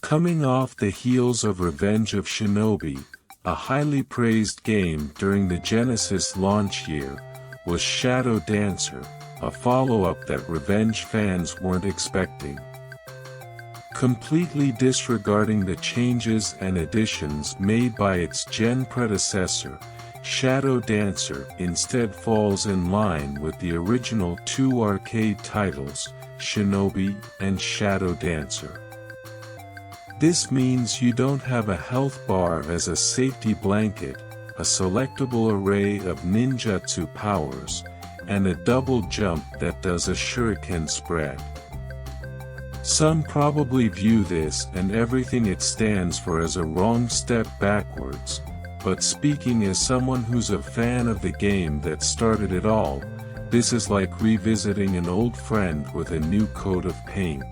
Coming off the heels of Revenge of Shinobi, a highly praised game during the Genesis launch year, was Shadow Dancer, a follow-up that Revenge fans weren't expecting. Completely disregarding the changes and additions made by its gen predecessor, Shadow Dancer instead falls in line with the original two arcade titles, Shinobi and Shadow Dancer. This means you don't have a health bar as a safety blanket, a selectable array of ninjutsu powers, and a double jump that does a shuriken spread. Some probably view this and everything it stands for as a wrong step backwards, but speaking as someone who's a fan of the game that started it all, this is like revisiting an old friend with a new coat of paint.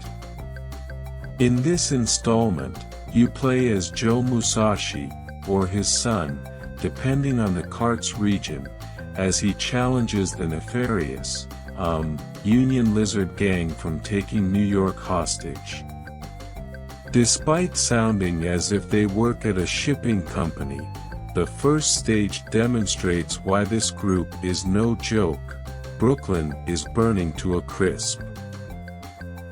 In this installment, you play as Joe Musashi, or his son, depending on the cart's region, as he challenges the nefarious, Union Lizard Gang from taking New York hostage. Despite sounding as if they work at a shipping company, the first stage demonstrates why this group is no joke. Brooklyn is burning to a crisp.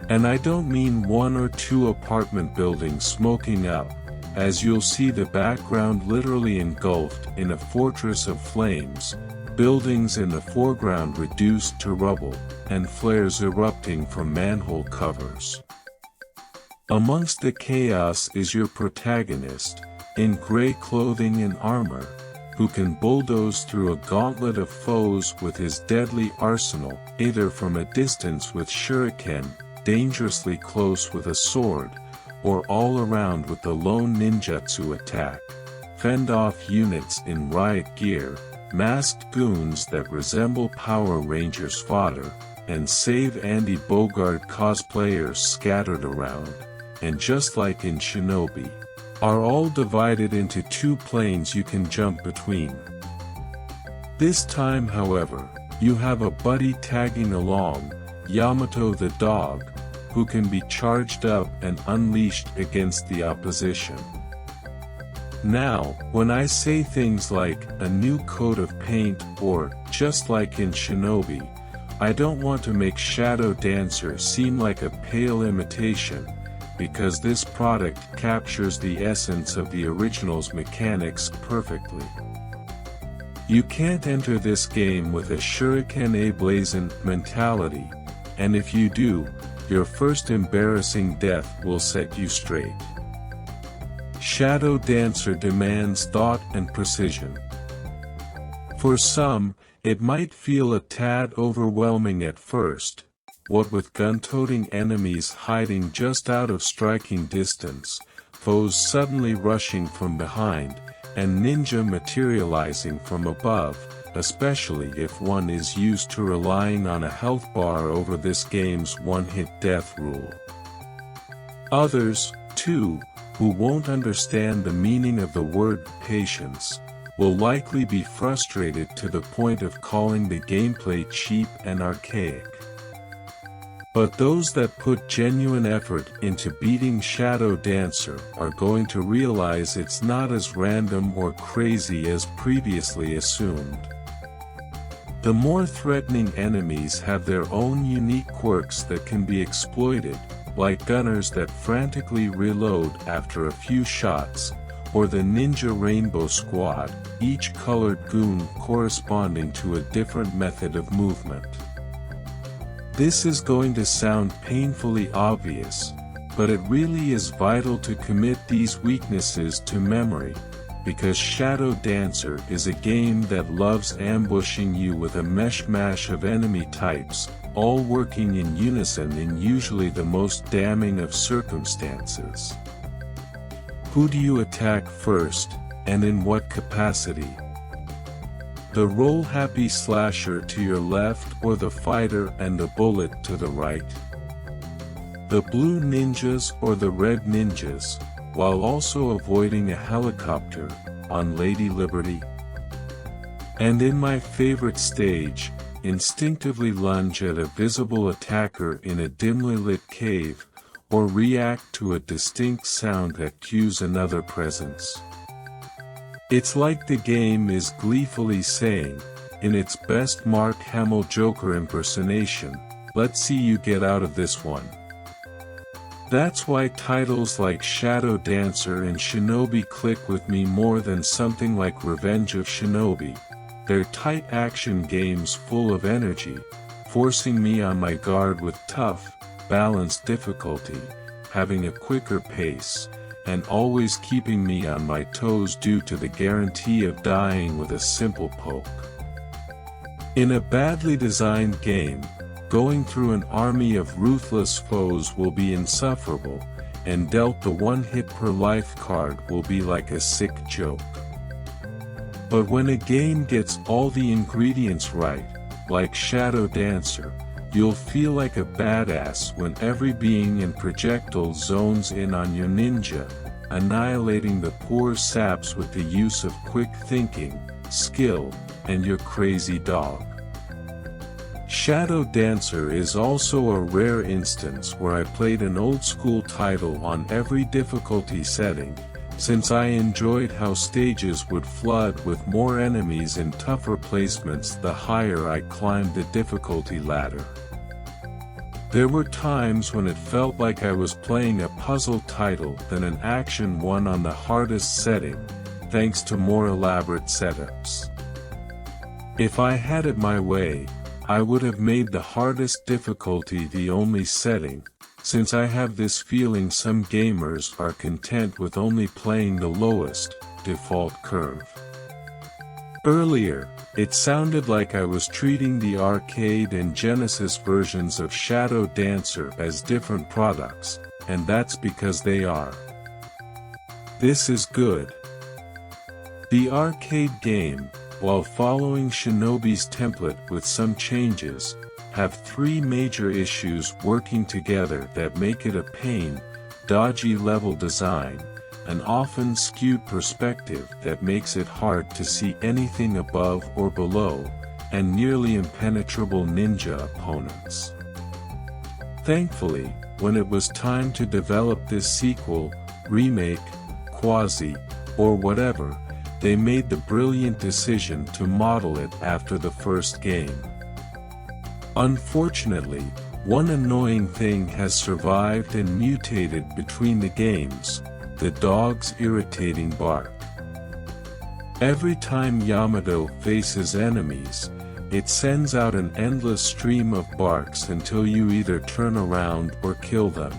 And I don't mean one or two apartment buildings smoking up, as you'll see the background literally engulfed in a fortress of flames, buildings in the foreground reduced to rubble, and flares erupting from manhole covers. Amongst the chaos is your protagonist, in gray clothing and armor, who can bulldoze through a gauntlet of foes with his deadly arsenal, either from a distance with shuriken, dangerously close with a sword, or all around with the lone ninjutsu attack, fend off units in riot gear, masked goons that resemble Power Rangers fodder, and save Andy Bogard cosplayers scattered around, and just like in Shinobi, are all divided into two planes you can jump between. This time, however, you have a buddy tagging along, Yamato the dog, who can be charged up and unleashed against the opposition. Now, when I say things like, a new coat of paint or, just like in Shinobi, I don't want to make Shadow Dancer seem like a pale imitation, because this product captures the essence of the original's mechanics perfectly. You can't enter this game with a shuriken ablazing mentality, and if you do, your first embarrassing death will set you straight. Shadow Dancer demands thought and precision. For some, it might feel a tad overwhelming at first, what with gun-toting enemies hiding just out of striking distance, foes suddenly rushing from behind, and ninja materializing from above, especially if one is used to relying on a health bar over this game's one-hit death rule. Others, too, who won't understand the meaning of the word patience, will likely be frustrated to the point of calling the gameplay cheap and archaic. But those that put genuine effort into beating Shadow Dancer are going to realize it's not as random or crazy as previously assumed. The more threatening enemies have their own unique quirks that can be exploited, like gunners that frantically reload after a few shots, or the Ninja Rainbow Squad, each colored goon corresponding to a different method of movement. This is going to sound painfully obvious, but it really is vital to commit these weaknesses to memory, because Shadow Dancer is a game that loves ambushing you with a mishmash of enemy types, all working in unison in usually the most damning of circumstances. Who do you attack first, and in what capacity? The roll-happy slasher to your left or the fighter and the bullet to the right? The blue ninjas or the red ninjas, while also avoiding a helicopter, on Lady Liberty? And in my favorite stage, instinctively lunge at a visible attacker in a dimly lit cave, or react to a distinct sound that cues another presence. It's like the game is gleefully saying, in its best Mark Hamill Joker impersonation, "Let's see you get out of this one." That's why titles like Shadow Dancer and Shinobi click with me more than something like Revenge of Shinobi. They're tight action games full of energy, forcing me on my guard with tough, balanced difficulty, having a quicker pace, and always keeping me on my toes due to the guarantee of dying with a simple poke. In a badly designed game, going through an army of ruthless foes will be insufferable, and dealt the one hit per life card will be like a sick joke. But when a game gets all the ingredients right, like Shadow Dancer, you'll feel like a badass when every being in projectile zones in on your ninja, annihilating the poor saps with the use of quick thinking, skill, and your crazy dog. Shadow Dancer is also a rare instance where I played an old-school title on every difficulty setting, since I enjoyed how stages would flood with more enemies and tougher placements the higher I climbed the difficulty ladder. There were times when it felt like I was playing a puzzle title than an action one on the hardest setting, thanks to more elaborate setups. If I had it my way, I would have made the hardest difficulty the only setting, since I have this feeling some gamers are content with only playing the lowest, default curve. Earlier, it sounded like I was treating the arcade and Genesis versions of Shadow Dancer as different products, and that's because they are. This is good. The arcade game, while following Shinobi's template with some changes, have three major issues working together that make it a pain: dodgy level design, an often skewed perspective that makes it hard to see anything above or below, and nearly impenetrable ninja opponents. Thankfully, when it was time to develop this sequel, remake, quasi, or whatever, they made the brilliant decision to model it after the first game. Unfortunately, one annoying thing has survived and mutated between the games: the dog's irritating bark. Every time Yamato faces enemies, it sends out an endless stream of barks until you either turn around or kill them.